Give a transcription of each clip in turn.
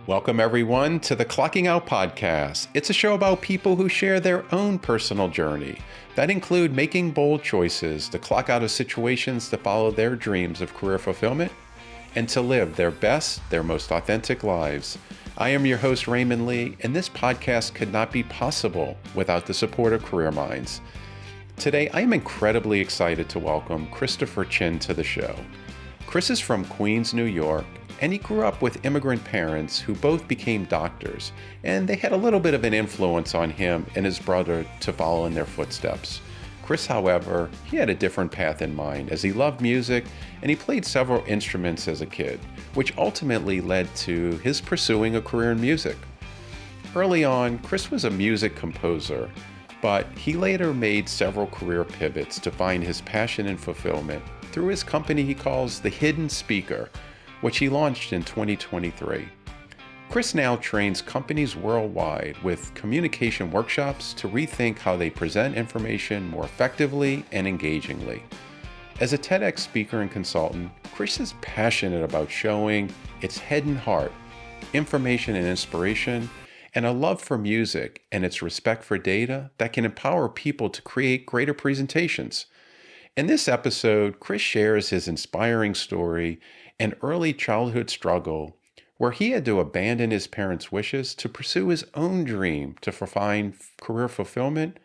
Welcome, everyone, to the Clocking Out Podcast. It's a show about people who share their own personal journey that include making bold choices to clock out of situations to follow their dreams of career fulfillment and to live their best, their most authentic lives. I am your host, Raymond Lee, and this podcast could not be possible without the support of Career Minds. Today, I am incredibly excited to welcome Christopher Chin to the show. Chris is from Queens, New York, and he grew up with immigrant parents who both became doctors, and they had a little bit of an influence on him and his brother to follow in their footsteps. Chris, however, he had a different path in mind as he loved music and he played several instruments as a kid, which ultimately led to his pursuing a career in music. Early on, Chris was a music composer, but he later made several career pivots to find his passion and fulfillment through his company he calls The Hidden Speaker, which he launched in 2023. Chris now trains companies worldwide with communication workshops to rethink how they present information more effectively and engagingly. As a TEDx speaker and consultant, Chris is passionate about showing its head and heart, information and inspiration, and a love for music and its respect for data that can empower people to create greater presentations. In this episode, Chris shares his inspiring story and early childhood struggle where he had to abandon his parents' wishes to pursue his own dream to find career fulfillment.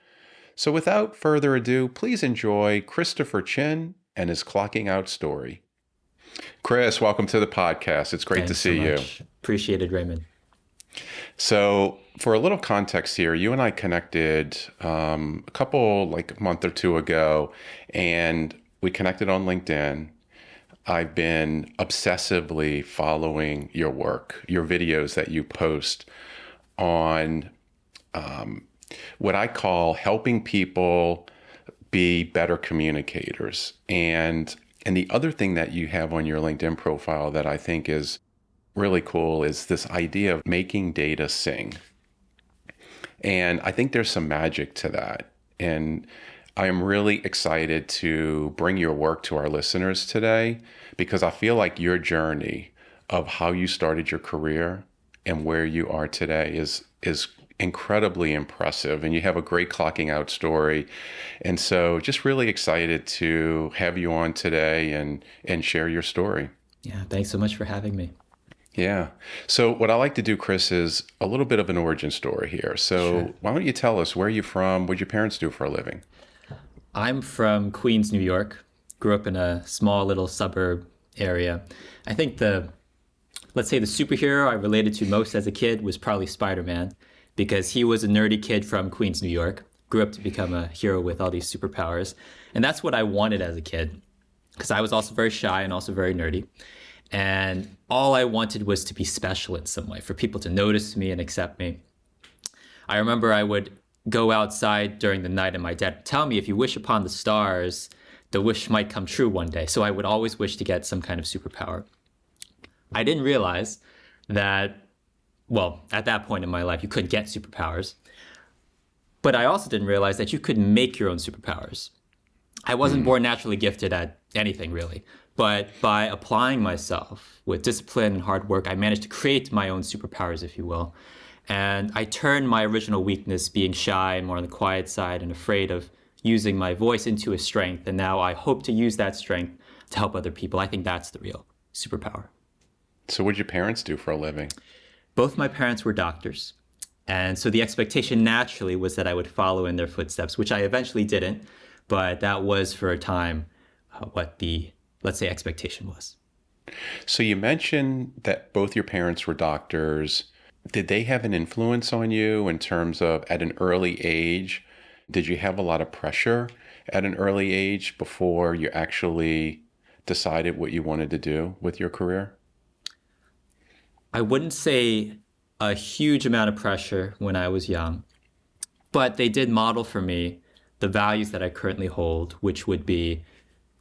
So without further ado, please enjoy Christopher Chin and his clocking out story. Chris, welcome to the podcast. It's great to see you. Appreciated, Raymond. So for a little context here, you and I connected a month or two ago, and we connected on LinkedIn. I've been obsessively following your work, your videos that you post on what I call helping people be better communicators. And the other thing that you have on your LinkedIn profile that I think is really cool is this idea of making data sing. And I think there's some magic to that. And I am really excited to bring your work to our listeners today because I feel like your journey of how you started your career and where you are today is incredibly impressive, and you have a great clocking out story. And so just really excited to have you on today and share your story. Yeah, thanks so much for having me. Yeah. So what I like to do, Chris, is a little bit of an origin story here. So Sure. Why don't you tell us where you're from, what your parents do for a living? I'm from Queens, New York. Grew up in a small little suburb area. I think let's say the superhero I related to most as a kid was probably Spider-Man, because he was a nerdy kid from Queens, New York, grew up to become a hero with all these superpowers. And that's what I wanted as a kid, because I was also very shy and also very nerdy. And all I wanted was to be special in some way, for people to notice me and accept me. I remember I would go outside during the night and my dad would tell me, if you wish upon the stars, the wish might come true one day. So I would always wish to get some kind of superpower. I didn't realize that, well, at that point in my life, you couldn't get superpowers. But I also didn't realize that you could make your own superpowers. I wasn't born naturally gifted at anything, really. But by applying myself with discipline and hard work, I managed to create my own superpowers, if you will. And I turned my original weakness, being shy and more on the quiet side and afraid of using my voice, into a strength. And now I hope to use that strength to help other people. I think that's the real superpower. So what did your parents do for a living? Both my parents were doctors. And so the expectation naturally was that I would follow in their footsteps, which I eventually didn't. But that was for a time what the, let's say, expectation was. So you mentioned that both your parents were doctors. Did they have an influence on you in terms of at an early age? Did you have a lot of pressure at an early age before you actually decided what you wanted to do with your career? I wouldn't say a huge amount of pressure when I was young, but they did model for me the values that I currently hold, which would be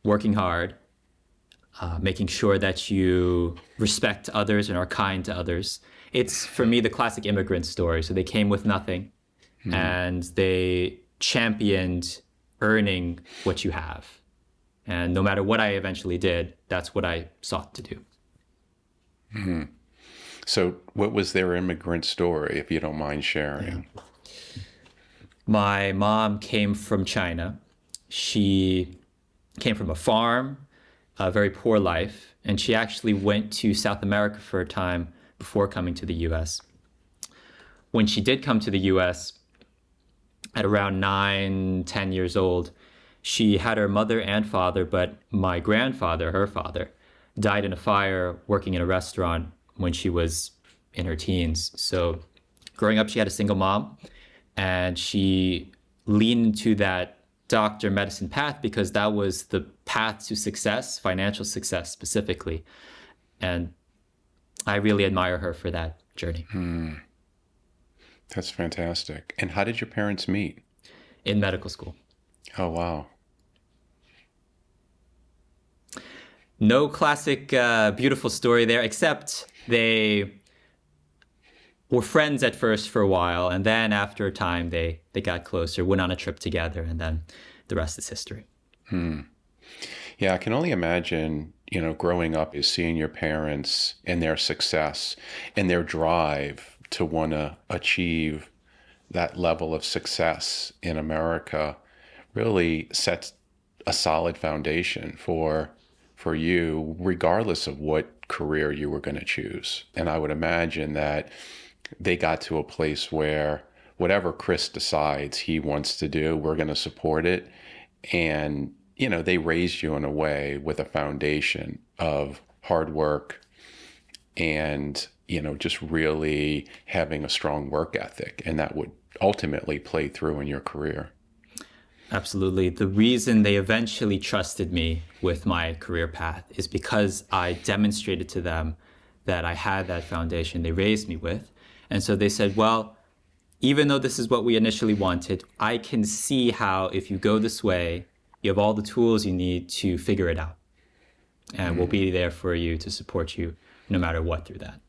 working hard, making sure that you respect others and are kind to others. It's, for me, the classic immigrant story. So they came with nothing, and they championed earning what you have. And no matter what I eventually did, that's what I sought to do. So what was their immigrant story, if you don't mind sharing? My mom came from China. She came from a farm, a very poor life, and she actually went to South America for a time before coming to the US. When she did come to the US at around 9, 10 years old, she had her mother and father, but my grandfather, her father, died in a fire working in a restaurant when she was in her teens. So growing up, she had a single mom, and she leaned into that doctor medicine path because that was the path to success, financial success specifically. And I really admire her for that journey. That's fantastic. And how did your parents meet? In medical school. Oh, wow. No classic beautiful story there, except they were friends at first for a while, and then after a time they got closer, went on a trip together, and then the rest is history. Yeah, I can only imagine, growing up is seeing your parents and their success and their drive to want to achieve that level of success in America really sets a solid foundation for you, regardless of what career you were going to choose. And I would imagine that they got to a place where whatever Chris decides he wants to do, we're going to support it. And, they raised you in a way with a foundation of hard work and, just really having a strong work ethic. And that would ultimately play through in your career. Absolutely. The reason they eventually trusted me with my career path is because I demonstrated to them that I had that foundation they raised me with. And so they said, well, even though this is what we initially wanted, I can see how if you go this way, you have all the tools you need to figure it out. And we'll be there for you to support you no matter what through that.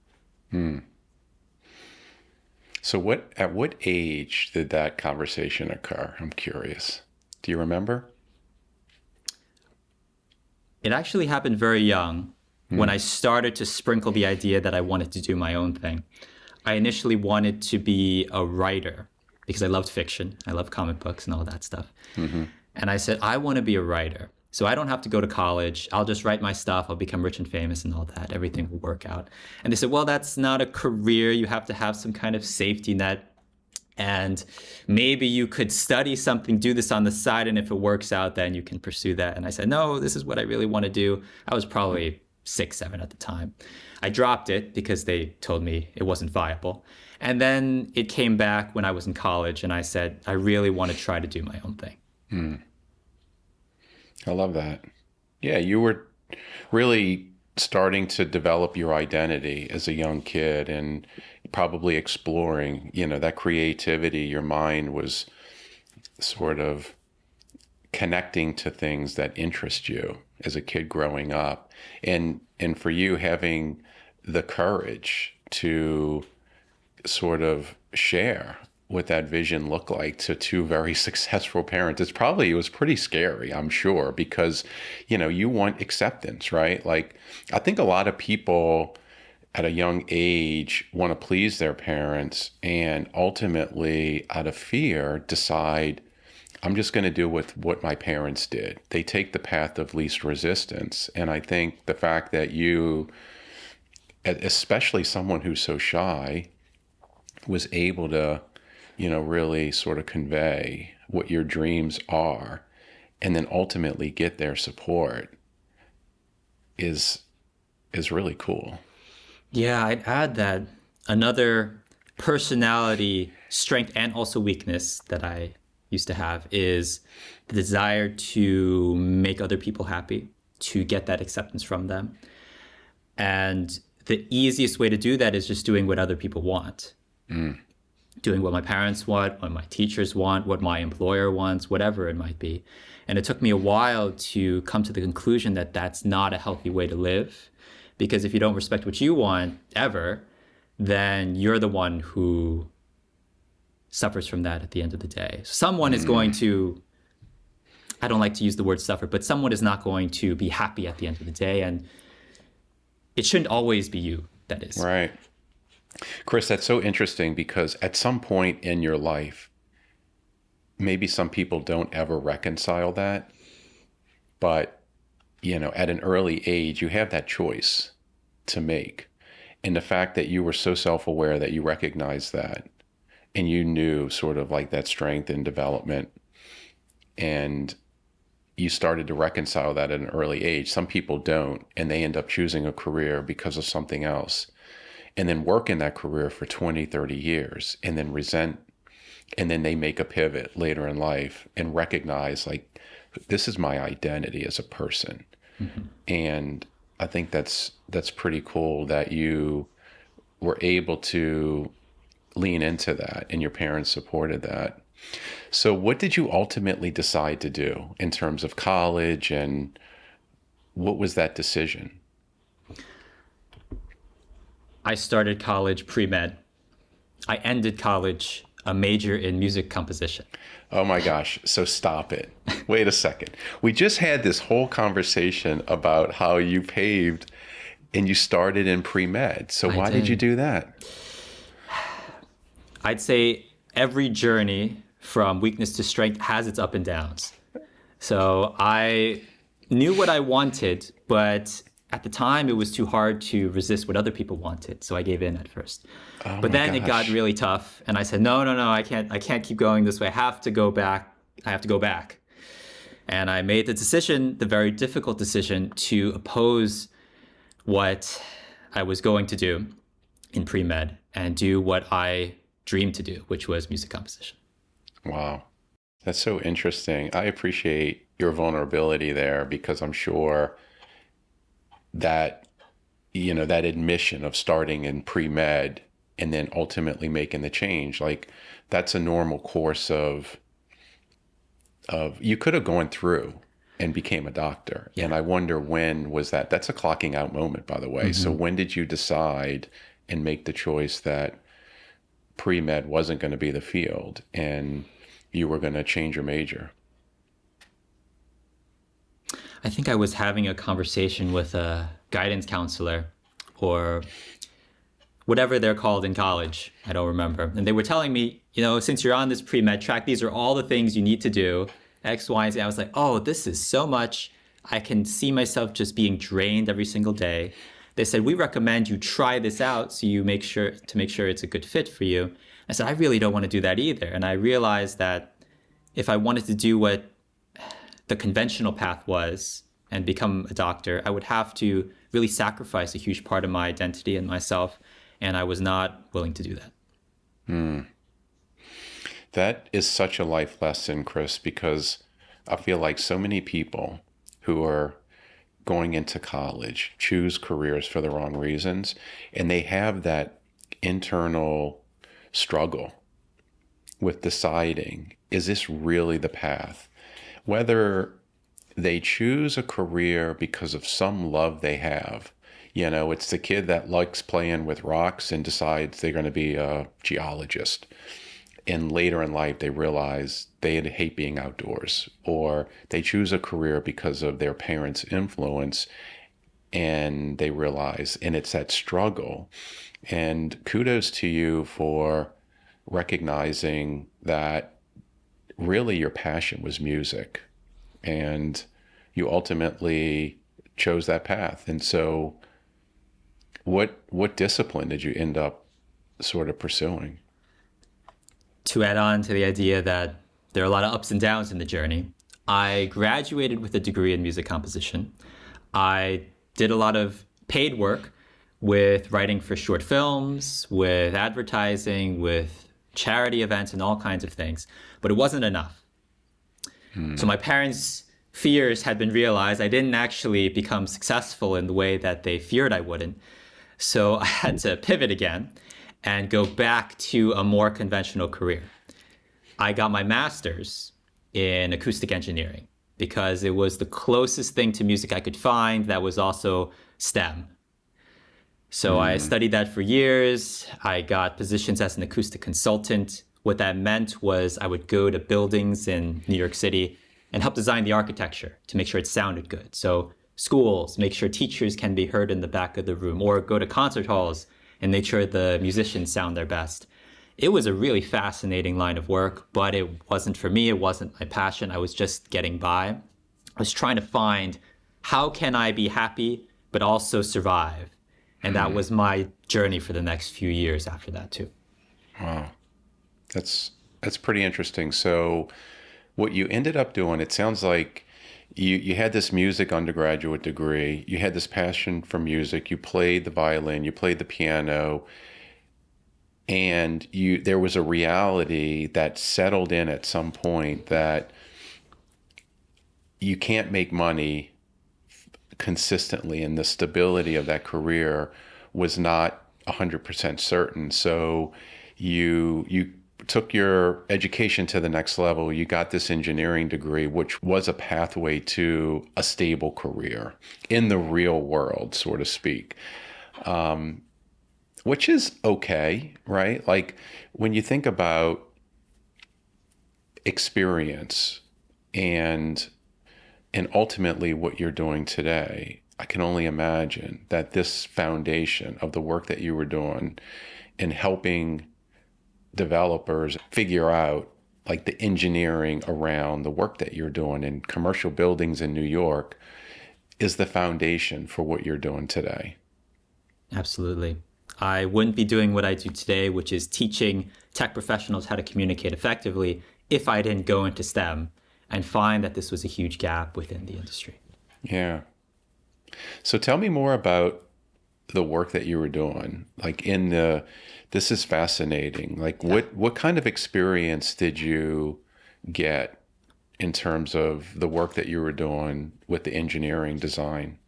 So at what age did that conversation occur? I'm curious. Do you remember? It actually happened very young when I started to sprinkle the idea that I wanted to do my own thing. I initially wanted to be a writer because I loved fiction. I love comic books and all that stuff. And I said, I want to be a writer. So I don't have to go to college. I'll just write my stuff. I'll become rich and famous and all that. Everything will work out. And they said, well, that's not a career. You have to have some kind of safety net. And maybe you could study something, do this on the side. And if it works out, then you can pursue that. And I said, no, this is what I really want to do. I was probably 6, 7 at the time. I dropped it because they told me it wasn't viable. And then it came back when I was in college. And I said, I really want to try to do my own thing. I love that. Yeah, you were really starting to develop your identity as a young kid and probably exploring, that creativity. Your mind was sort of connecting to things that interest you as a kid growing up. And for you having the courage to sort of share what that vision looked like to 2 very successful parents. It was pretty scary, I'm sure, because, you want acceptance, right? Like, I think a lot of people at a young age want to please their parents and ultimately, out of fear, decide, I'm just going to do what my parents did. They take the path of least resistance. And I think the fact that you, especially someone who's so shy, was able to really sort of convey what your dreams are and then ultimately get their support is really cool. Yeah, I'd add that another personality strength and also weakness that I used to have is the desire to make other people happy, to get that acceptance from them. And the easiest way to do that is just doing what other people want. Doing what my parents want, what my teachers want, what my employer wants, whatever it might be. And it took me a while to come to the conclusion that that's not a healthy way to live. Because if you don't respect what you want ever, then you're the one who suffers from that at the end of the day. Someone is going to, I don't like to use the word suffer, but someone is not going to be happy at the end of the day. And it shouldn't always be you, that is. Right. Chris, that's so interesting because at some point in your life, maybe some people don't ever reconcile that, but at an early age, you have that choice to make. And the fact that you were so self-aware that you recognized that and you knew sort of like that strength and development, and you started to reconcile that at an early age. Some people don't, and they end up choosing a career because of something else, and then work in that career for 20, 30 years, and then resent, and then they make a pivot later in life and recognize, like, this is my identity as a person. Mm-hmm. And I think that's pretty cool that you were able to lean into that and your parents supported that. So what did you ultimately decide to do in terms of college, and what was that decision? I started college pre-med. I ended college a major in music composition. Oh my gosh. So stop it. Wait a second. We just had this whole conversation about how you paved and you started in pre-med. So why did you do that? I'd say every journey from weakness to strength has its up and downs. So I knew what I wanted, but at the time it was too hard to resist what other people wanted. So I gave in at first. But then it got really tough. And I said, no, I can't keep going this way. I have to go back. And I made the decision, the very difficult decision, to oppose what I was going to do in pre-med and do what I dreamed to do, which was music composition. Wow. That's so interesting. I appreciate your vulnerability there, because I'm sure that, that admission of starting in pre-med and then ultimately making the change, like, that's a normal course of you could have gone through and became a doctor. Yeah. And I wonder, when was that? That's a clocking out moment, by the way. Mm-hmm. So when did you decide and make the choice that pre-med wasn't going to be the field and you were going to change your major? I think I was having a conversation with a guidance counselor, or whatever they're called in college. I don't remember. And they were telling me, since you're on this pre-med track, these are all the things you need to do, X, Y, and Z. I was like, oh, this is so much. I can see myself just being drained every single day. They said, we recommend you try this out so you make sure it's a good fit for you. I said, I really don't want to do that either. And I realized that if I wanted to do what the conventional path was and become a doctor, I would have to really sacrifice a huge part of my identity and myself. And I was not willing to do that. That is such a life lesson, Chris, because I feel like so many people who are going into college choose careers for the wrong reasons, and they have that internal struggle with deciding, is this really the path? Whether they choose a career because of some love they have. It's the kid that likes playing with rocks and decides they're going to be a geologist. And later in life, they realize they hate being outdoors. Or they choose a career because of their parents' influence, and they realize, and it's that struggle. And kudos to you for recognizing that really your passion was music, and you ultimately chose that path. And so what discipline did you end up sort of pursuing? To add on to the idea that there are a lot of ups and downs in the journey, I graduated with a degree in music composition. I did a lot of paid work with writing for short films, with advertising, with charity events, and all kinds of things. But it wasn't enough. So my parents' fears had been realized. I didn't actually become successful in the way that they feared I wouldn't. So I had to pivot again and go back to a more conventional career. I got my master's in acoustic engineering because it was the closest thing to music I could find that was also STEM. So I studied that for years. I got positions as an acoustic consultant. What that meant was I would go to buildings in New York City and help design the architecture to make sure it sounded good. So schools, make sure teachers can be heard in the back of the room, or go to concert halls and make sure the musicians sound their best. It was a really fascinating line of work, but it wasn't for me. It wasn't my passion. I was just getting by. I was trying to find how can I be happy, but also survive. And that was my journey for the next few years after that too. Wow. That's pretty interesting. So what you ended up doing, it sounds like you had this music undergraduate degree, you had this passion for music, you played the violin, you played the piano, and there was a reality that settled in at some point that you can't make money consistently, and the stability of that career was not 100% certain. So you took your education to the next level. You got this engineering degree, which was a pathway to a stable career in the real world, so to speak. Which is okay, right? Like when you think about experience and ultimately what you're doing today, I can only imagine that this foundation of the work that you were doing in helping developers figure out like the engineering around the work that you're doing in commercial buildings in New York is the foundation for what you're doing today. Absolutely. I wouldn't be doing what I do today, which is teaching tech professionals how to communicate effectively, if I didn't go into STEM and find that this was a huge gap within the industry. Yeah. So tell me more about the work that you were doing. Like this is fascinating. Like what kind of experience did you get in terms of the work that you were doing with the engineering design?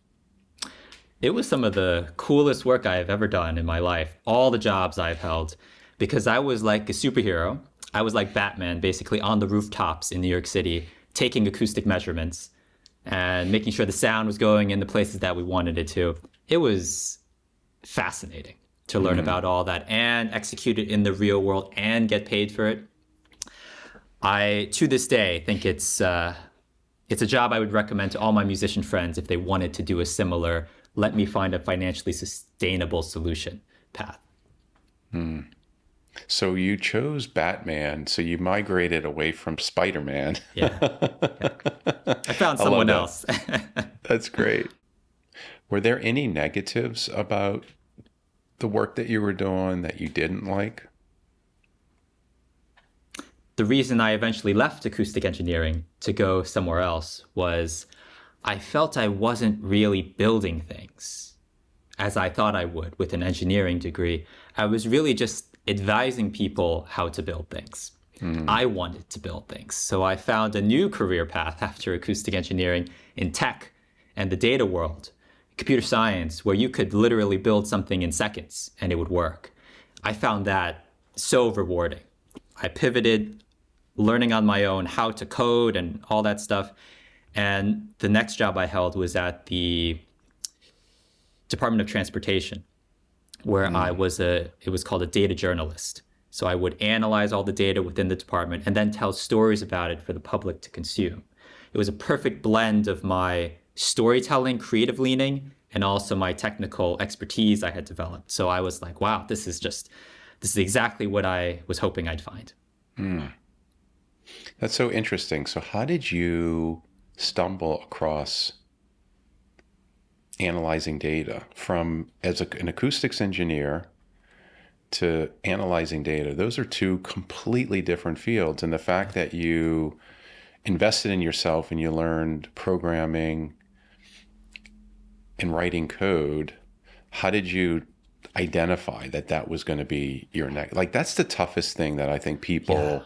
It was some of the coolest work I have ever done in my life, all the jobs I've held, because I was like a superhero. I was like Batman, basically on the rooftops in New York City, taking acoustic measurements and making sure the sound was going in the places that we wanted it to. It was fascinating to learn about all that and execute it in the real world and get paid for it. I, to this day, think it's a job I would recommend to all my musician friends if they wanted to do a similar, let me find a financially sustainable solution path. So you chose Batman, so you migrated away from Spider-Man. Yeah. I found someone else. That's great. Were there any negatives about the work that you were doing that you didn't like? The reason I eventually left acoustic engineering to go somewhere else was I felt I wasn't really building things as I thought I would with an engineering degree. I was really just advising people how to build things. I wanted to build things. So I found a new career path after acoustic engineering in tech and the data world, computer science, where you could literally build something in seconds and it would work. I found that so rewarding. I pivoted, learning on my own how to code and all that stuff. And the next job I held was at the Department of Transportation, where it was called a data journalist. So I would analyze all the data within the department and then tell stories about it for the public to consume. It was a perfect blend of my storytelling, creative leaning, and also my technical expertise I had developed. So I was like, wow, this is exactly what I was hoping I'd find. That's so interesting. So how did you stumble across analyzing data from an acoustics engineer to analyzing data? Those are two completely different fields. And the fact that you invested in yourself and you learned programming and writing code, how did you identify that was going to be your next? Like, that's the toughest thing that I think people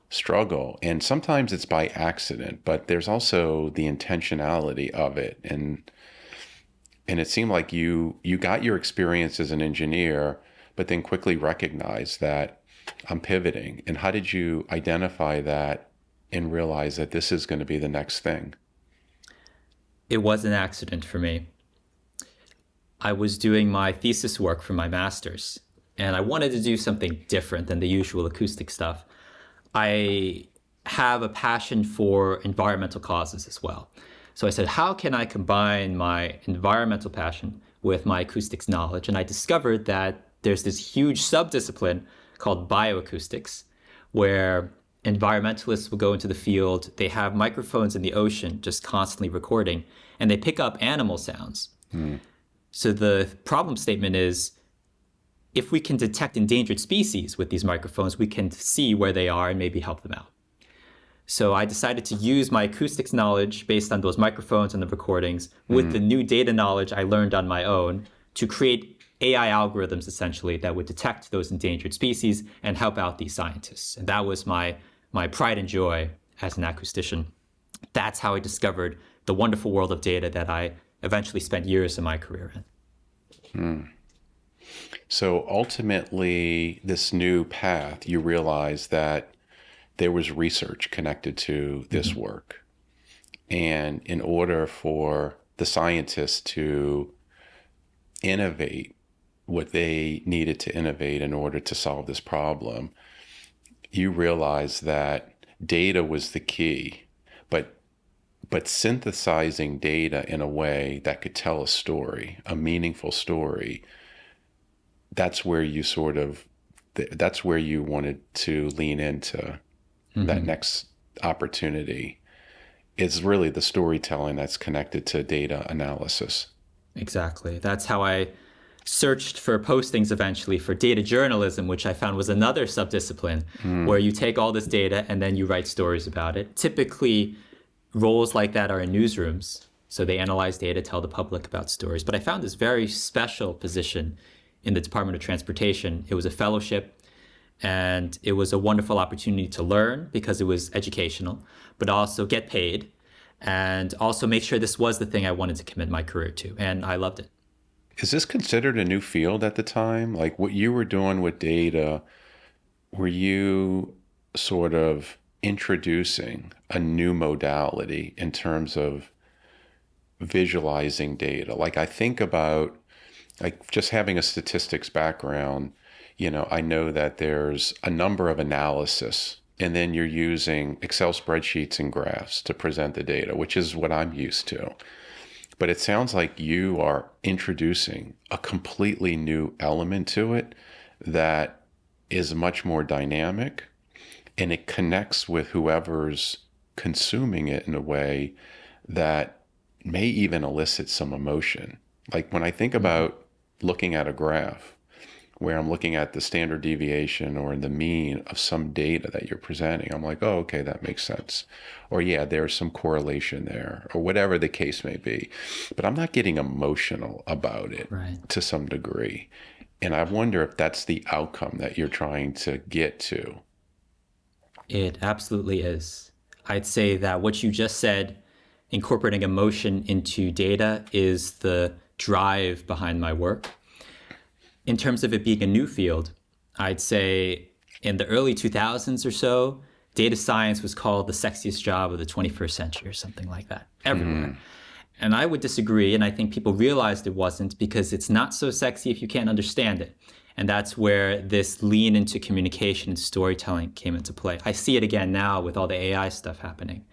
struggle. And sometimes it's by accident, but there's also the intentionality of it. And it seemed like you got your experience as an engineer, but then quickly recognized that I'm pivoting. And how did you identify that and realize that this is going to be the next thing? It was an accident for me. I was doing my thesis work for my master's, and I wanted to do something different than the usual acoustic stuff. I have a passion for environmental causes as well. So I said, how can I combine my environmental passion with my acoustics knowledge? And I discovered that there's this huge subdiscipline called bioacoustics, where environmentalists will go into the field. They have microphones in the ocean just constantly recording, and they pick up animal sounds. So the problem statement is, if we can detect endangered species with these microphones, we can see where they are and maybe help them out. So I decided to use my acoustics knowledge based on those microphones and the recordings with the new data knowledge I learned on my own to create AI algorithms, essentially, that would detect those endangered species and help out these scientists. And that was my pride and joy as an acoustician. That's how I discovered the wonderful world of data that I eventually spent years of my career in. So ultimately, this new path, you realized that there was research connected to this work. And in order for the scientists to innovate what they needed to innovate in order to solve this problem, you realized that data was the key, but synthesizing data in a way that could tell a story, a meaningful story, that's where you that's where you wanted to lean into that next opportunity. Is really the storytelling that's connected to data analysis. Exactly. That's how I searched for postings eventually for data journalism, which I found was another subdiscipline where you take all this data and then you write stories about it. Typically, roles like that are in newsrooms. So they analyze data, tell the public about stories. But I found this very special position in the Department of Transportation. It was a fellowship, and it was a wonderful opportunity to learn because it was educational, but also get paid and also make sure this was the thing I wanted to commit my career to. And I loved it. Is this considered a new field at the time? Like what you were doing with data, were you sort of introducing a new modality in terms of visualizing data? Like I think about like just having a statistics background, I know that there's a number of analysis, and then you're using Excel spreadsheets and graphs to present the data, which is what I'm used to. But it sounds like you are introducing a completely new element to it that is much more dynamic, and it connects with whoever's consuming it in a way that may even elicit some emotion. Like when I think about looking at a graph, where I'm looking at the standard deviation or the mean of some data that you're presenting, I'm like, oh, okay, that makes sense. Or yeah, there's some correlation there, or whatever the case may be. But I'm not getting emotional about it to some degree. And I wonder if that's the outcome that you're trying to get to. It absolutely is. I'd say that what you just said, incorporating emotion into data, is the drive behind my work. In terms of it being a new field, I'd say in the early 2000s or so, data science was called the sexiest job of the 21st century or something like that, everywhere. And I would disagree, and I think people realized it wasn't because it's not so sexy if you can't understand it. And that's where this lean into communication and storytelling came into play. I see it again now with all the AI stuff happening.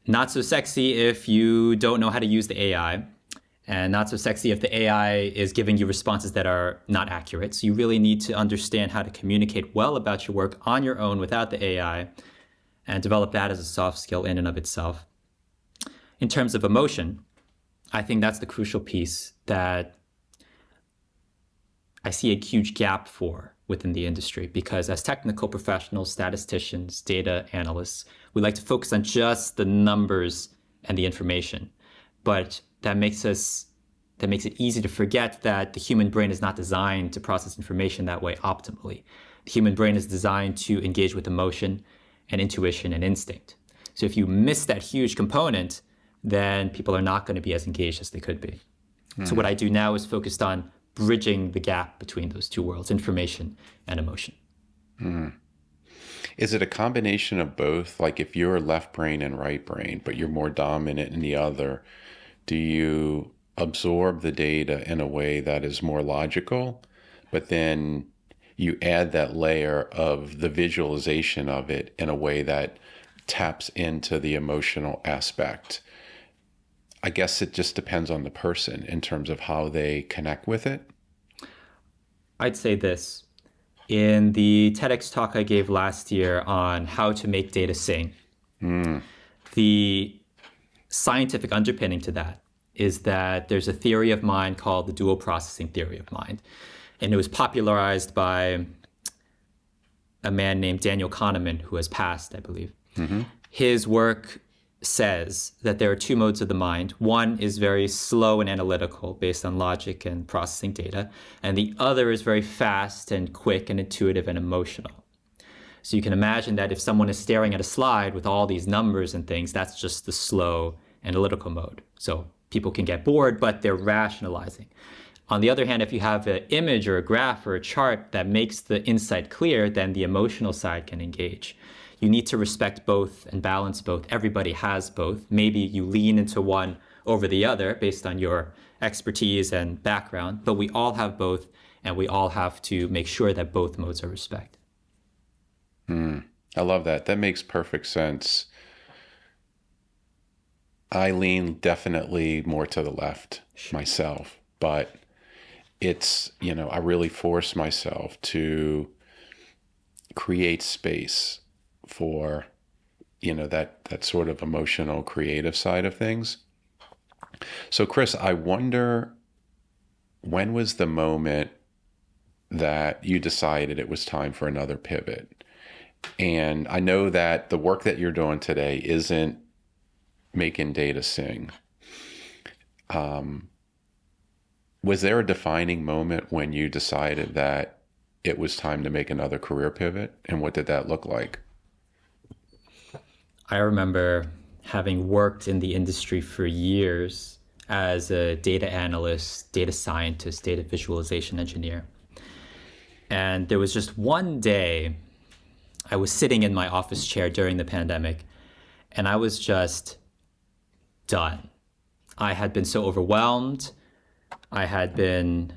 Not so sexy if you don't know how to use the AI, and not so sexy if the AI is giving you responses that are not accurate. So you really need to understand how to communicate well about your work on your own without the AI and develop that as a soft skill in and of itself. In terms of emotion, I think that's the crucial piece that I see a huge gap for within the industry, because as technical professionals, statisticians, data analysts, we like to focus on just the numbers and the information. But that makes it easy to forget that the human brain is not designed to process information that way optimally. The human brain is designed to engage with emotion and intuition and instinct. So if you miss that huge component, then people are not going to be as engaged as they could be. So what I do now is focused on bridging the gap between those two worlds, information and emotion. Is it a combination of both? Like if you're left brain and right brain, but you're more dominant in the other, do you absorb the data in a way that is more logical, but then you add that layer of the visualization of it in a way that taps into the emotional aspect? I guess it just depends on the person in terms of how they connect with it. I'd say this. In the TEDx talk I gave last year on how to make data sing, the scientific underpinning to that is that there's a theory of mind called the dual processing theory of mind. And it was popularized by a man named Daniel Kahneman, who has passed, I believe. His work says that there are two modes of the mind. One is very slow and analytical based on logic and processing data, and the other is very fast and quick and intuitive and emotional. So you can imagine that if someone is staring at a slide with all these numbers and things, that's just the slow analytical mode. So people can get bored, but they're rationalizing. On the other hand, if you have an image or a graph or a chart that makes the insight clear, then the emotional side can engage. You need to respect both and balance both. Everybody has both. Maybe you lean into one over the other based on your expertise and background, but we all have both, and we all have to make sure that both modes are respected. I love that. That makes perfect sense. I lean definitely more to the left myself, but it's, I really force myself to create space for, that sort of emotional, creative side of things. So, Chris, I wonder, when was the moment that you decided it was time for another pivot? And I know that the work that you're doing today isn't making data sing. Was there a defining moment when you decided that it was time to make another career pivot? And what did that look like? I remember having worked in the industry for years as a data analyst, data scientist, data visualization engineer. And there was just one day I was sitting in my office chair during the pandemic, and I was just done. I had been so overwhelmed. I had been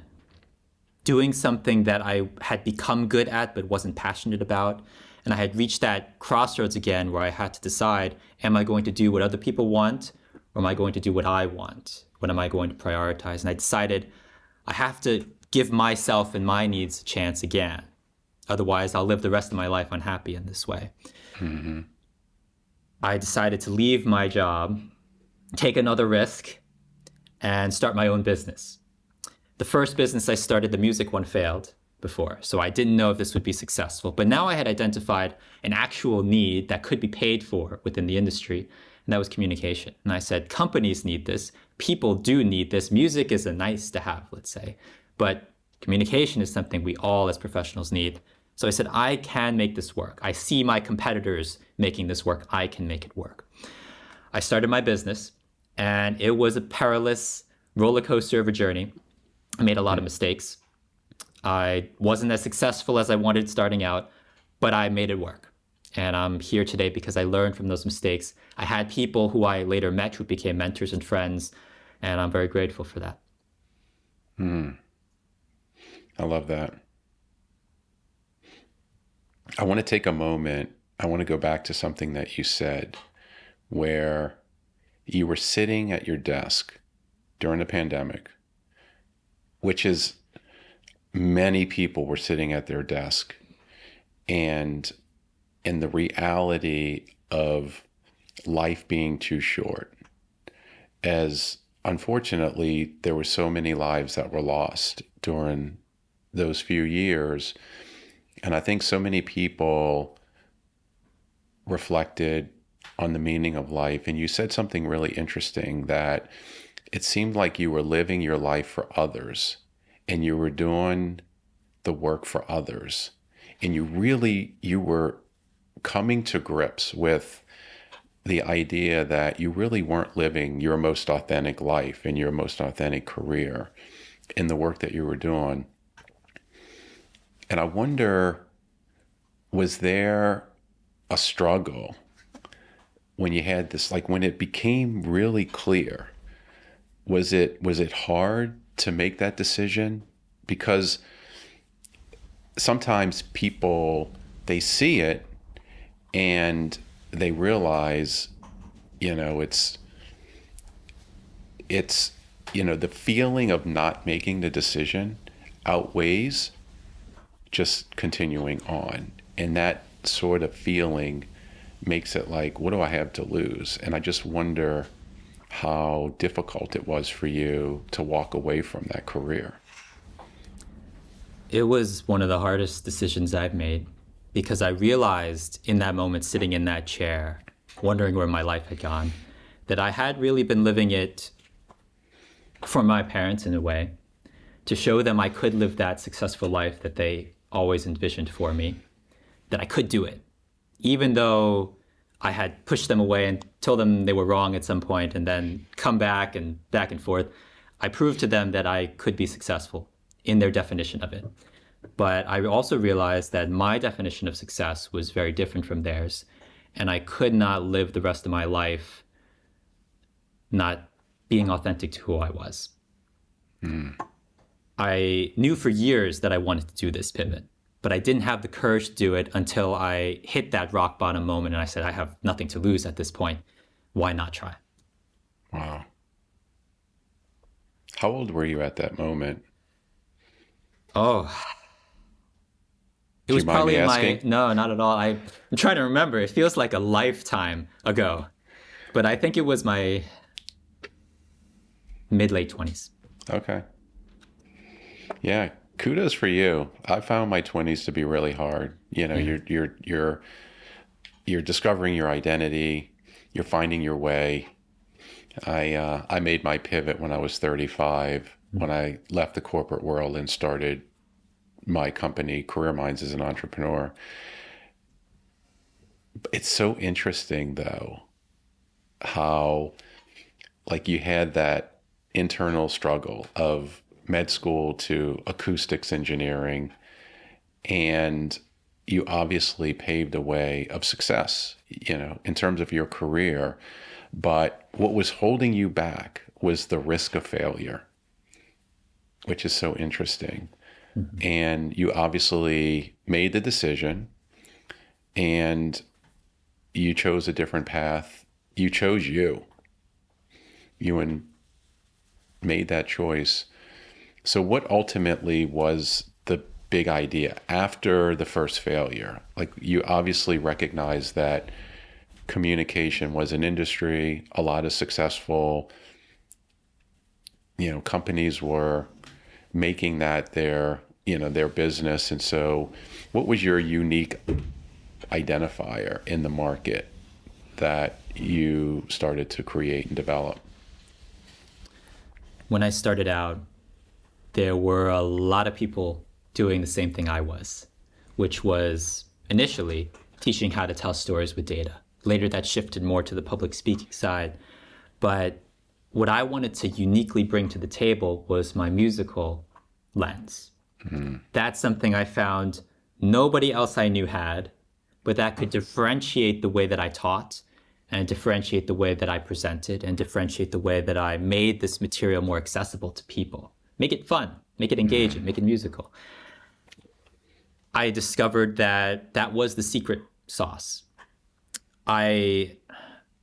doing something that I had become good at but wasn't passionate about. And I had reached that crossroads again where I had to decide, am I going to do what other people want, or am I going to do what I want? What am I going to prioritize? And I decided I have to give myself and my needs a chance again. Otherwise, I'll live the rest of my life unhappy in this way. I decided to leave my job, take another risk, and start my own business. The first business I started, the music one, failed before, so I didn't know if this would be successful. But now I had identified an actual need that could be paid for within the industry, and that was communication. And I said, companies need this, people do need this, music is a nice to have, let's say, but communication is something we all as professionals need. So I said, I can make this work. I see my competitors making this work, I can make it work. I started my business, and it was a perilous roller coaster of a journey. I made a lot of mistakes. I wasn't as successful as I wanted starting out, but I made it work. And I'm here today because I learned from those mistakes. I had people who I later met who became mentors and friends, and I'm very grateful for that. I love that. I want to take a moment. I want to go back to something that you said, where you were sitting at your desk during the pandemic, which is many people were sitting at their desk, and in the reality of life being too short, as unfortunately there were so many lives that were lost during those few years. And I think so many people reflected on the meaning of life. And you said something really interesting, that it seemed like you were living your life for others, and you were doing the work for others. And you were coming to grips with the idea that you really weren't living your most authentic life and your most authentic career in the work that you were doing. And I wonder, was there a struggle when you had this, like when it became really clear? Was it hard to make that decision? Because sometimes people, they see it and they realize, it's the feeling of not making the decision outweighs just continuing on. And that sort of feeling makes it like, what do I have to lose? And I just wonder how difficult it was for you to walk away from that career. It was one of the hardest decisions I've made because I realized in that moment, sitting in that chair, wondering where my life had gone, that I had really been living it for my parents in a way, to show them I could live that successful life that they always envisioned for me, that I could do it, even though I had pushed them away and told them they were wrong at some point and then come back and forth. I proved to them that I could be successful in their definition of it. But I also realized that my definition of success was very different from theirs, and I could not live the rest of my life not being authentic to who I was. I knew for years that I wanted to do this pivot, but I didn't have the courage to do it until I hit that rock bottom moment and I said, I have nothing to lose at this point. Why not try? Wow. How old were you at that moment? Oh, it was probably in my, no, not at all. I'm trying to remember. It feels like a lifetime ago, but I think it was my mid-late 20s. Okay. Yeah. Kudos for you. I found my 20s to be really hard. You know, you're discovering your identity. You're finding your way. I made my pivot when I was 35, when I left the corporate world and started my company, Career Minds, as an entrepreneur. It's so interesting, though, how like you had that internal struggle of med school to acoustics engineering, and you obviously paved a way of success, you know, in terms of your career. But what was holding you back was the risk of failure, which is so interesting. Mm-hmm. And you obviously made the decision and you chose a different path. You chose you. You made that choice. So what ultimately was the big idea after the first failure? Like, you obviously recognized that communication was an industry, a lot of successful, you know, companies were making that their business. And so what was your unique identifier in the market that you started to create and develop? When I started out, there were a lot of people doing the same thing I was, which was initially teaching how to tell stories with data. Later, that shifted more to the public speaking side. But what I wanted to uniquely bring to the table was my musical lens. Mm-hmm. That's something I found nobody else I knew had, but that could differentiate the way that I taught and differentiate the way that I presented and differentiate the way that I made this material more accessible to people. Make it fun, make it engaging, make it musical. I discovered that that was the secret sauce. I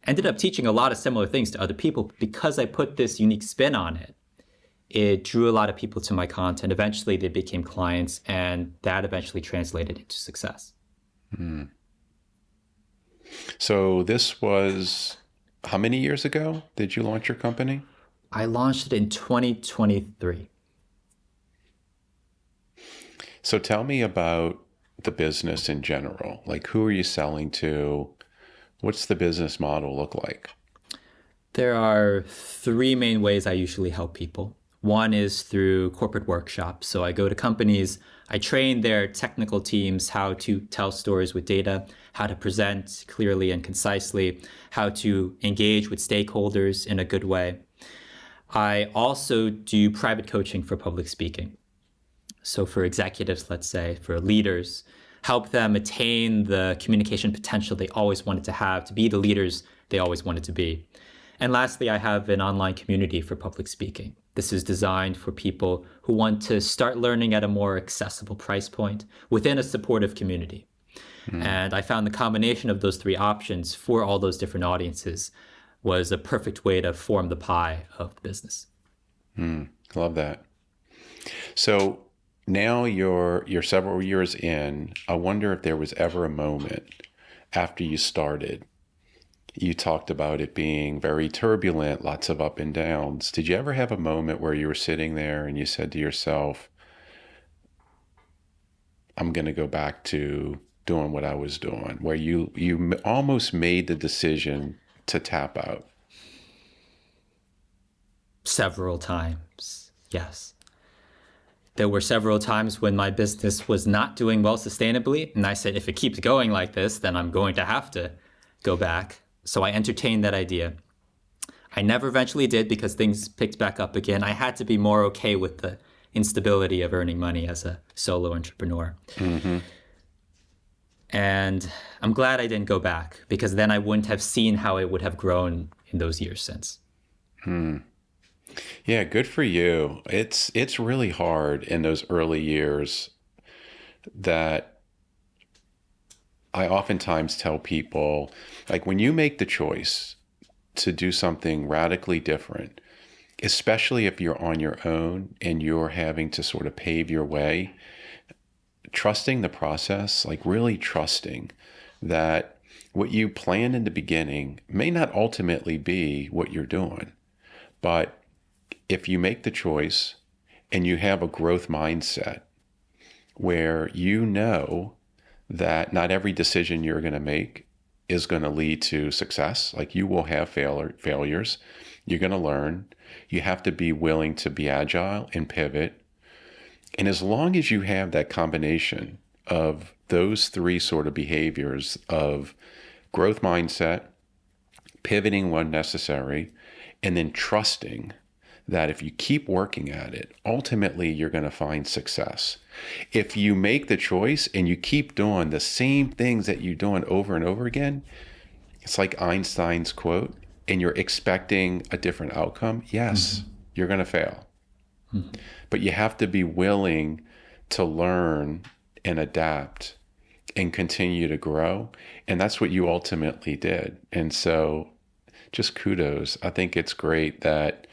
ended up teaching a lot of similar things to other people because I put this unique spin on it. It drew a lot of people to my content. Eventually, they became clients, and that eventually translated into success. Mm. So this was, how many years ago did you launch your company? I launched it in 2023. So tell me about the business in general. Like, who are you selling to? What's the business model look like? There are three main ways I usually help people. One is through corporate workshops. So I go to companies, I train their technical teams how to tell stories with data, how to present clearly and concisely, how to engage with stakeholders in a good way. I also do private coaching for public speaking. So for executives, let's say, for leaders, help them attain the communication potential they always wanted to have, to be the leaders they always wanted to be. And lastly, I have an online community for public speaking. This is designed for people who want to start learning at a more accessible price point within a supportive community. And I found the combination of those three options for all those different audiences was a perfect way to form the pie of the business. Love that. So Now you're several years in. I wonder if there was ever a moment after you started. You talked about it being very turbulent, lots of up and downs. Did you ever have a moment where you were sitting there and you said to yourself, I'm going to go back to doing what I was doing, where you almost made the decision to tap out? Several times, yes. There were several times when my business was not doing well sustainably, and I said, if it keeps going like this, then I'm going to have to go back. So I entertained that idea. I never eventually did because things picked back up again. I had to be more okay with the instability of earning money as a solo entrepreneur. Mm-hmm. And I'm glad I didn't go back, because then I wouldn't have seen how it would have grown in those years since. Yeah, good for you. It's really hard in those early years. That I oftentimes tell people, like, when you make the choice to do something radically different, especially if you're on your own and you're having to sort of pave your way, trusting the process, like really trusting that what you planned in the beginning may not ultimately be what you're doing. But if you make the choice and you have a growth mindset where you know that not every decision you're going to make is going to lead to success, like you will have failures, you're going to learn, you have to be willing to be agile and pivot. And as long as you have that combination of those three sort of behaviors of growth mindset, pivoting when necessary, and then trusting that if you keep working at it, ultimately you're going to find success. If you make the choice and you keep doing the same things that you're doing over and over again, it's like Einstein's quote, and you're expecting a different outcome, yes, you're going to fail. But you have to be willing to learn and adapt and continue to grow. And that's what you ultimately did. And so just kudos. I think it's great that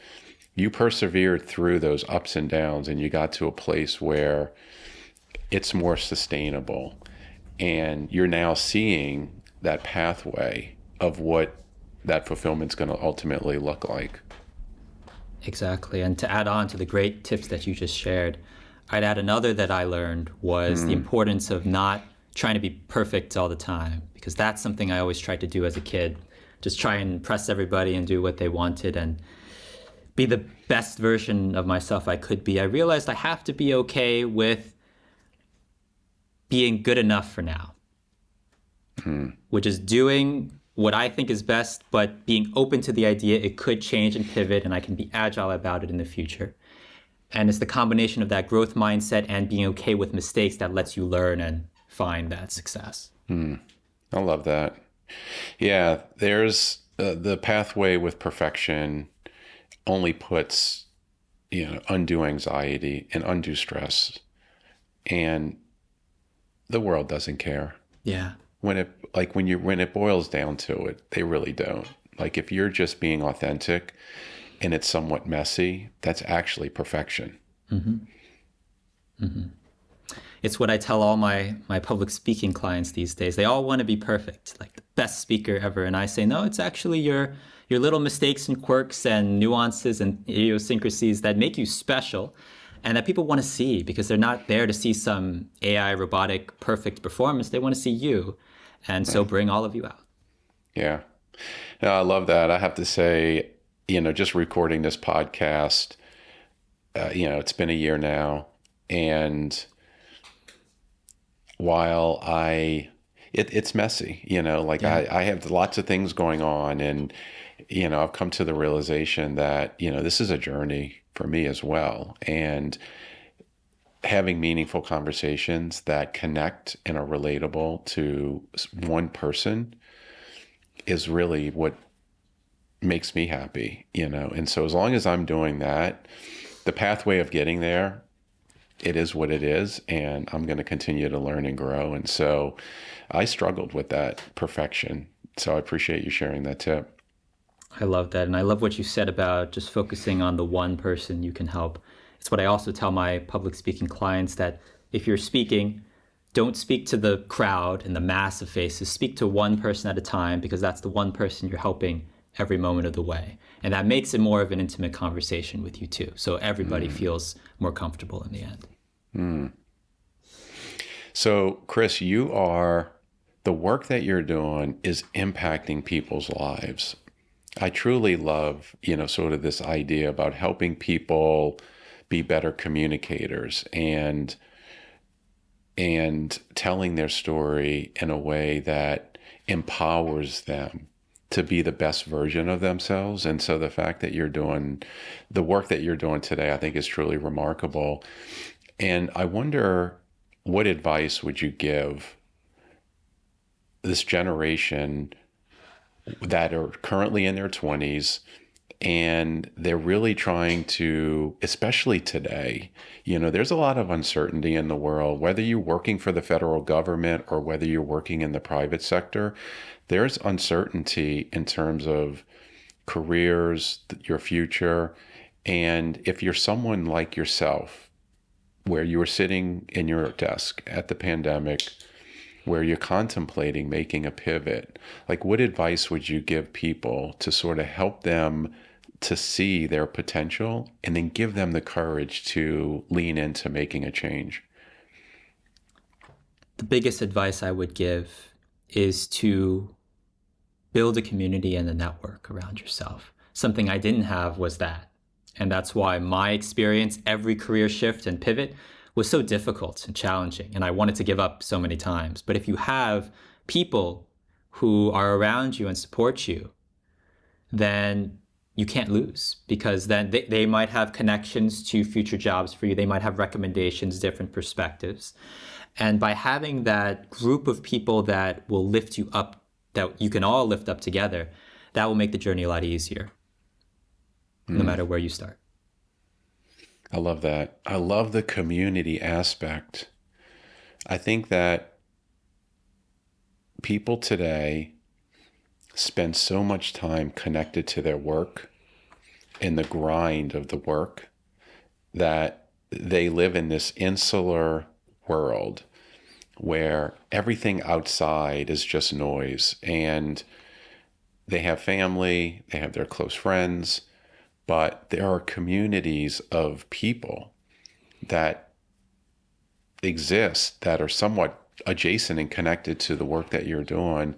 you persevered through those ups and downs and you got to a place where it's more sustainable. And you're now seeing that pathway of what that fulfillment's going to ultimately look like. Exactly. And to add on to the great tips that you just shared, I'd add another that I learned was the importance of not trying to be perfect all the time, because that's something I always tried to do as a kid. Just try and impress everybody and do what they wanted and be the best version of myself I could be. I realized I have to be okay with being good enough for now, which is doing what I think is best, but being open to the idea it could change and pivot, and I can be agile about it in the future. And it's the combination of that growth mindset and being okay with mistakes that lets you learn and find that success. I love that. Yeah, there's the pathway with perfection only puts, undue anxiety and undue stress, and the world doesn't care. Yeah. When it boils down to it, they really don't. Like, if you're just being authentic and it's somewhat messy, that's actually perfection. It's what I tell all my public speaking clients these days. They all want to be perfect, like the best speaker ever. And I say, no, it's actually your little mistakes and quirks and nuances and idiosyncrasies that make you special and that people want to see, because they're not there to see some AI robotic perfect performance. They want to see you. And so bring all of you out. Yeah. No, I love that. I have to say, just recording this podcast, it's been a year now. And while it's messy, I have lots of things going on, and, I've come to the realization that, this is a journey for me as well. And having meaningful conversations that connect and are relatable to one person is really what makes me happy, And so as long as I'm doing that, the pathway of getting there, it is what it is, and I'm going to continue to learn and grow. And so I struggled with that perfection. So I appreciate you sharing that tip. I love that. And I love what you said about just focusing on the one person you can help. It's what I also tell my public speaking clients, that if you're speaking, don't speak to the crowd and the mass of faces. Speak to one person at a time, because that's the one person you're helping every moment of the way. And that makes it more of an intimate conversation with you too. So everybody feels more comfortable in the end. So, Chris, the work that you're doing is impacting people's lives. I truly love, sort of this idea about helping people be better communicators and telling their story in a way that empowers them to be the best version of themselves. And so the fact that you're doing the work that you're doing today, I think is truly remarkable. And I wonder, what advice would you give this generation that are currently in their 20s and they're really trying to, especially today, there's a lot of uncertainty in the world, whether you're working for the federal government or whether you're working in the private sector, there's uncertainty in terms of careers, your future. And if you're someone like yourself, where you were sitting in your desk at the pandemic, where you're contemplating making a pivot, like what advice would you give people to sort of help them to see their potential and then give them the courage to lean into making a change? The biggest advice I would give is to build a community and a network around yourself. Something I didn't have was that. And that's why my experience, every career shift and pivot, was so difficult and challenging. And I wanted to give up so many times. But if you have people who are around you and support you, then you can't lose, because then they might have connections to future jobs for you. They might have recommendations, different perspectives. And by having that group of people that will lift you up, that you can all lift up together, that will make the journey a lot easier, no matter where you start. I love that. I love the community aspect. I think that people today spend so much time connected to their work and the grind of the work that they live in this insular world where everything outside is just noise, and they have family, they have their close friends, but there are communities of people that exist that are somewhat adjacent and connected to the work that you're doing.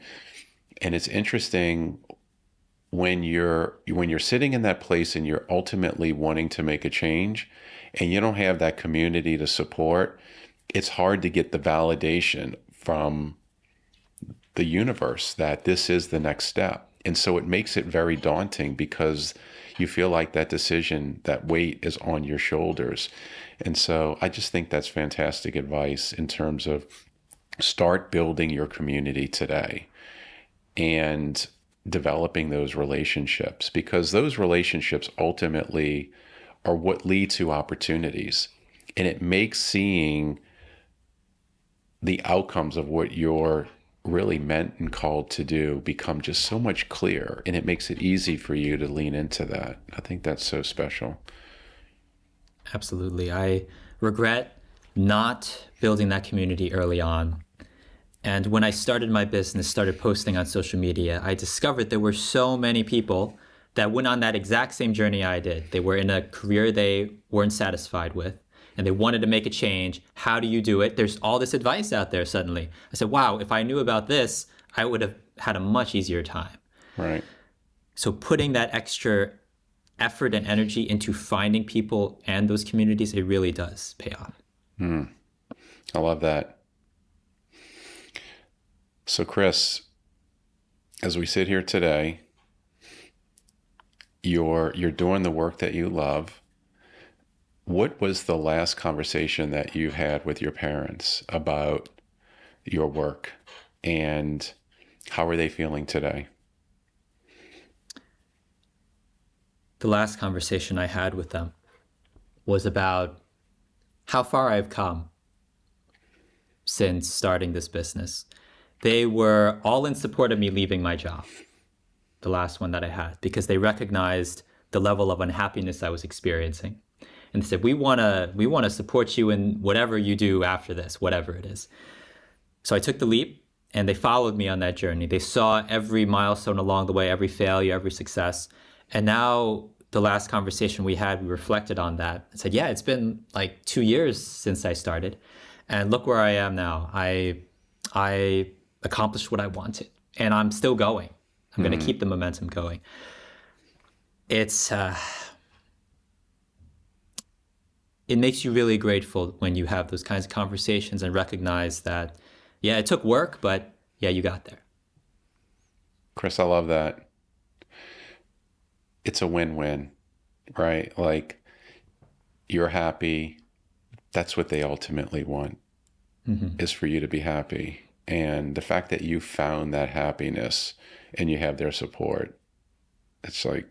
And it's interesting when you're sitting in that place and you're ultimately wanting to make a change and you don't have that community to support, it's hard to get the validation from the universe that this is the next step. And so it makes it very daunting, because you feel like that decision, that weight is on your shoulders. And so I just think that's fantastic advice in terms of start building your community today and developing those relationships, because those relationships ultimately are what lead to opportunities. And it makes seeing the outcomes of what you're really meant and called to do become just so much clearer, and it makes it easy for you to lean into that. I think that's so special. Absolutely. I regret not building that community early on. And when I started my business, started posting on social media, I discovered there were so many people that went on that exact same journey I did. They were in a career they weren't satisfied with, and they wanted to make a change. How do you do it? There's all this advice out there suddenly. I said, wow, if I knew about this, I would have had a much easier time. Right. So putting that extra effort and energy into finding people and those communities, it really does pay off. I love that. So Chris, as we sit here today, you're doing the work that you love. What was the last conversation that you had with your parents about your work, and how are they feeling today? The last conversation I had with them was about how far I've come since starting this business. They were all in support of me leaving my job, the last one that I had, because they recognized the level of unhappiness I was experiencing. And they said, we want to support you in whatever you do after this, whatever it is. So I took the leap, and they followed me on that journey. They saw every milestone along the way, every failure, every success. And now the last conversation we had, we reflected on that and said, yeah, it's been like 2 years since I started. And look where I am now. I accomplished what I wanted, and I'm still going. I'm going to keep the momentum going. It makes you really grateful when you have those kinds of conversations and recognize that, yeah, it took work, but yeah, you got there. Chris, I love that. It's a win-win, right? Like, you're happy. That's what they ultimately want, is for you to be happy. And the fact that you found that happiness and you have their support, it's like,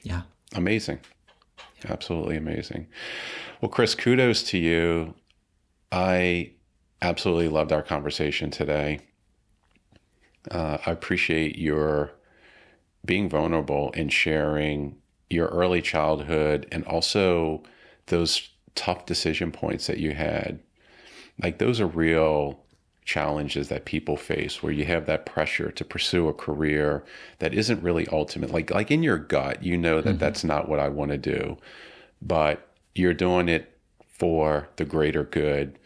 yeah, amazing. Yeah. Absolutely amazing. Well, Chris, kudos to you. I absolutely loved our conversation today. I appreciate your being vulnerable and sharing your early childhood and also those tough decision points that you had. Like, those are real challenges that people face, where you have that pressure to pursue a career that isn't really ultimate. Like in your gut, you know that that's not what I want to do, but you're doing it for the greater good.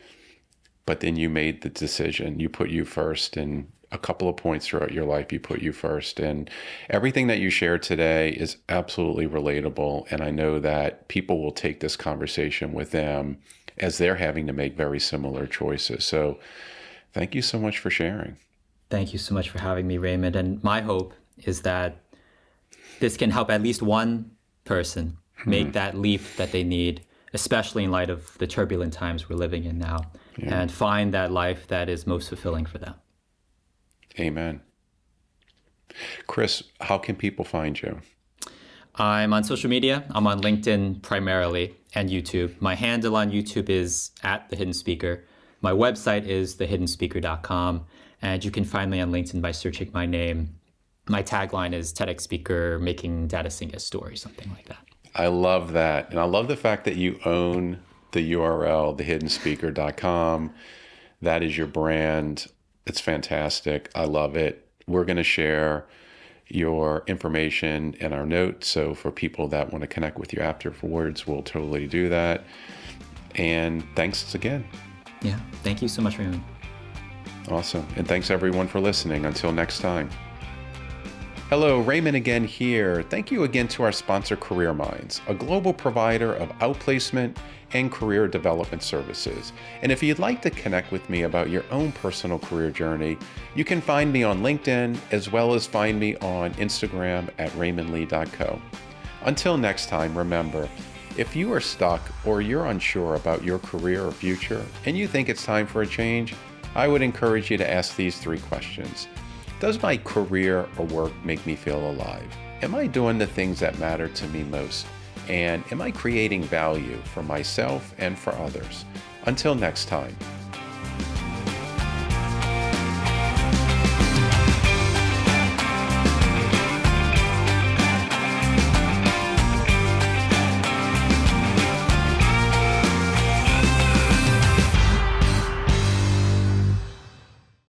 But then you made the decision, you put you first, and a couple of points throughout your life, you put you first. And everything that you shared today is absolutely relatable. And I know that people will take this conversation with them as they're having to make very similar choices. So thank you so much for sharing. Thank you so much for having me, Raymond. And my hope is that this can help at least one person make that leap that they need, especially in light of the turbulent times we're living in now, and find that life that is most fulfilling for them. Amen. Chris, how can people find you? I'm on social media. I'm on LinkedIn primarily and YouTube. My handle on YouTube is @TheHiddenSpeaker. My website is thehiddenspeaker.com, and you can find me on LinkedIn by searching my name. My tagline is TEDx speaker making data sync a story, something like that. I love that. And I love the fact that you own the URL, thehiddenspeaker.com. That is your brand. It's fantastic. I love it. We're going to share your information in our notes. So for people that want to connect with you afterwards, we'll totally do that. And thanks again. Yeah. Thank you so much, Raymond. Awesome. And thanks everyone for listening. Until next time. Hello, Raymond again here. Thank you again to our sponsor, Career Minds, a global provider of outplacement and career development services. And if you'd like to connect with me about your own personal career journey, you can find me on LinkedIn, as well as find me on Instagram @raymondlee.co. Until next time, remember, if you are stuck or you're unsure about your career or future, and you think it's time for a change, I would encourage you to ask these 3 questions. Does my career or work make me feel alive? Am I doing the things that matter to me most? And am I creating value for myself and for others? Until next time.